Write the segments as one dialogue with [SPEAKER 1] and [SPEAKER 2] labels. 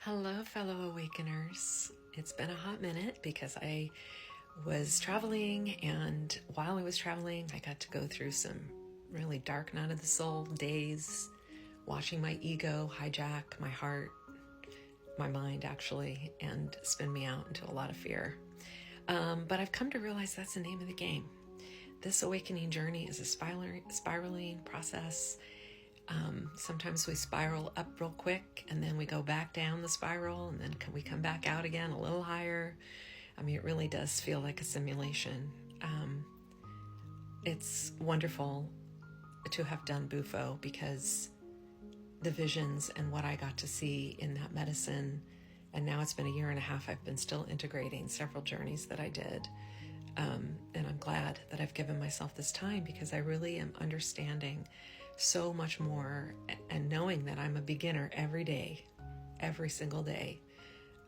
[SPEAKER 1] Hello, fellow awakeners. It's been a hot minute because I was traveling, and while I was traveling, I got to go through some really dark night of the soul days, watching my ego hijack my heart, my mind actually, and spin me out into a lot of fear. But I've come to realize that's the name of the game. This awakening journey is a spiraling process. Sometimes we spiral up real quick and then we go back down the spiral, and then we come back out again a little higher. I mean, it really does feel like a simulation. It's wonderful to have done Bufo, because the visions and what I got to see in that medicine, and now it's been a year and a half, I've been still integrating several journeys that I did. And I'm glad that I've given myself this time, because I really am understanding so much more, and knowing that I'm a beginner every day, every single day.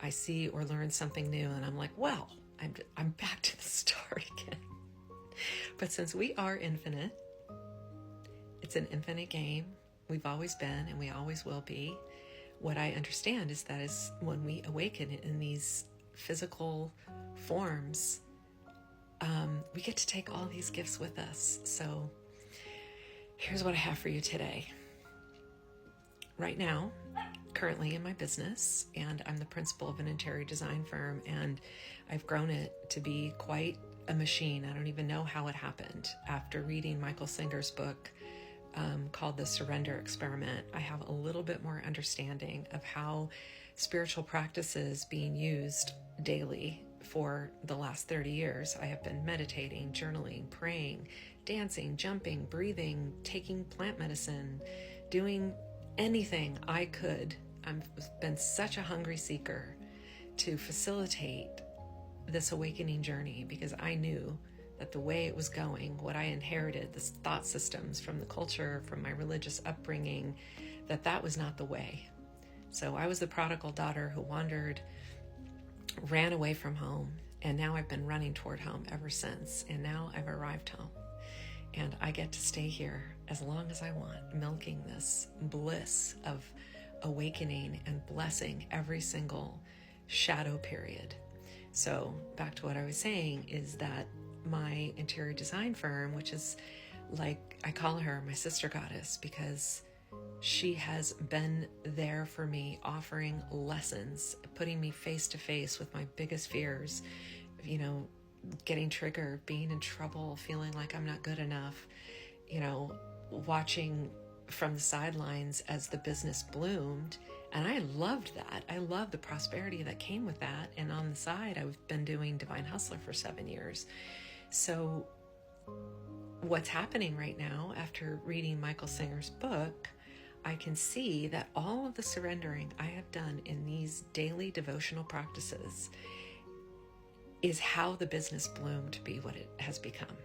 [SPEAKER 1] I see or learn something new and I'm like, well, I'm back to the start again. But since we are infinite, it's an infinite game. We've always been and we always will be. What I understand is that is when we awaken in these physical forms, we get to take all these gifts with us. So here's what I have for you today. Right now, currently in my business, and I'm the principal of an interior design firm, and I've grown it to be quite a machine. I don't even know how it happened. After reading Michael Singer's book called The Surrender Experiment, I have a little bit more understanding of how spiritual practices being used daily for the last 30 years. I have been meditating, journaling, praying, dancing, jumping, breathing, taking plant medicine, doing anything I could. I've been such a hungry seeker to facilitate this awakening journey, because I knew that the way it was going, what I inherited, the thought systems from the culture, from my religious upbringing, that was not the way. So I was the prodigal daughter who wandered, ran away from home, and now I've been running toward home ever since, and now I've arrived home. And I get to stay here as long as I want, milking this bliss of awakening and blessing every single shadow period. So back to what I was saying, is that my interior design firm, which is like, I call her my sister goddess, because she has been there for me, offering lessons, putting me face to face with my biggest fears, getting triggered, being in trouble, feeling like I'm not good enough, watching from the sidelines as the business bloomed. And I loved that. I loved the prosperity that came with that. And on the side, I've been doing Divine Hustler for 7 years. So what's happening right now, after reading Michael Singer's book, I can see that all of the surrendering I have done in these daily devotional practices is how the business bloomed to be what it has become.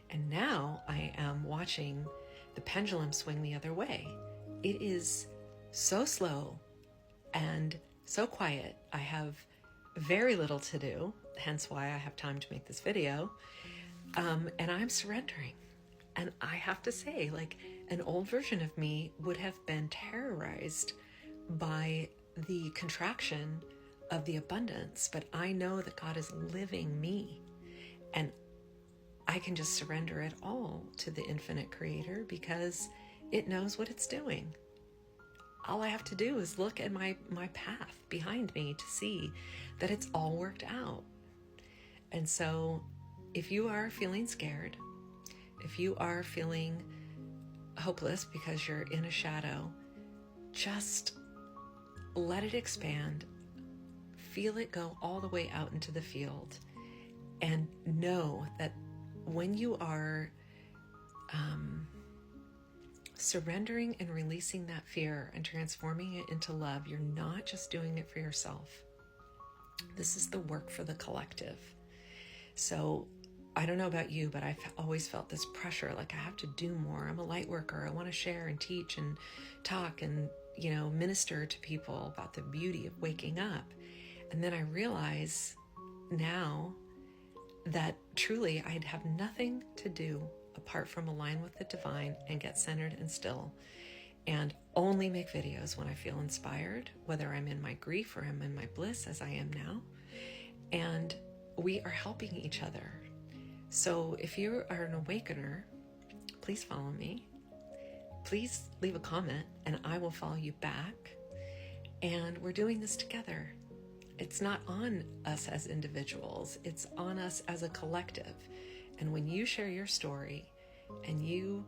[SPEAKER 1] And now I am watching the pendulum swing the other way. It is so slow and so quiet. I have very little to do, hence why I have time to make this video. And I'm surrendering. And I have to say, like, an old version of me would have been terrorized by the contraction of the abundance, but I know that God is living me, and I can just surrender it all to the infinite creator, because it knows what it's doing. All I have to do is look at my path behind me to see that it's all worked out. And so if you are feeling scared, if you are feeling hopeless because you're in a shadow, just let it expand. Feel it go all the way out into the field, and know that when you are surrendering and releasing that fear and transforming it into love, you're not just doing it for yourself. This is the work for the collective. So I don't know about you, but I've always felt this pressure, like I have to do more. I'm a light worker. I want to share and teach and talk and, minister to people about the beauty of waking up. And then I realize now that truly I'd have nothing to do apart from align with the divine and get centered and still. and only make videos when I feel inspired, whether I'm in my grief or I'm in my bliss, as I am now. And we are helping each other. So if you are an awakener, please follow me. Please leave a comment and I will follow you back. And we're doing this together. It's not on us as individuals, it's on us as a collective. And when you share your story and you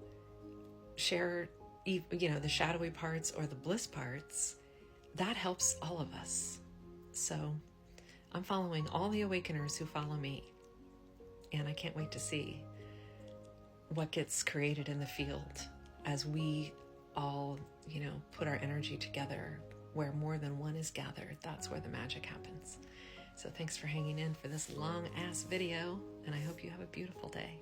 [SPEAKER 1] share, the shadowy parts or the bliss parts, that helps all of us. So I'm following all the awakeners who follow me, and I can't wait to see what gets created in the field as we all, put our energy together. Where more than one is gathered, that's where the magic happens. So thanks for hanging in for this long ass video, and I hope you have a beautiful day.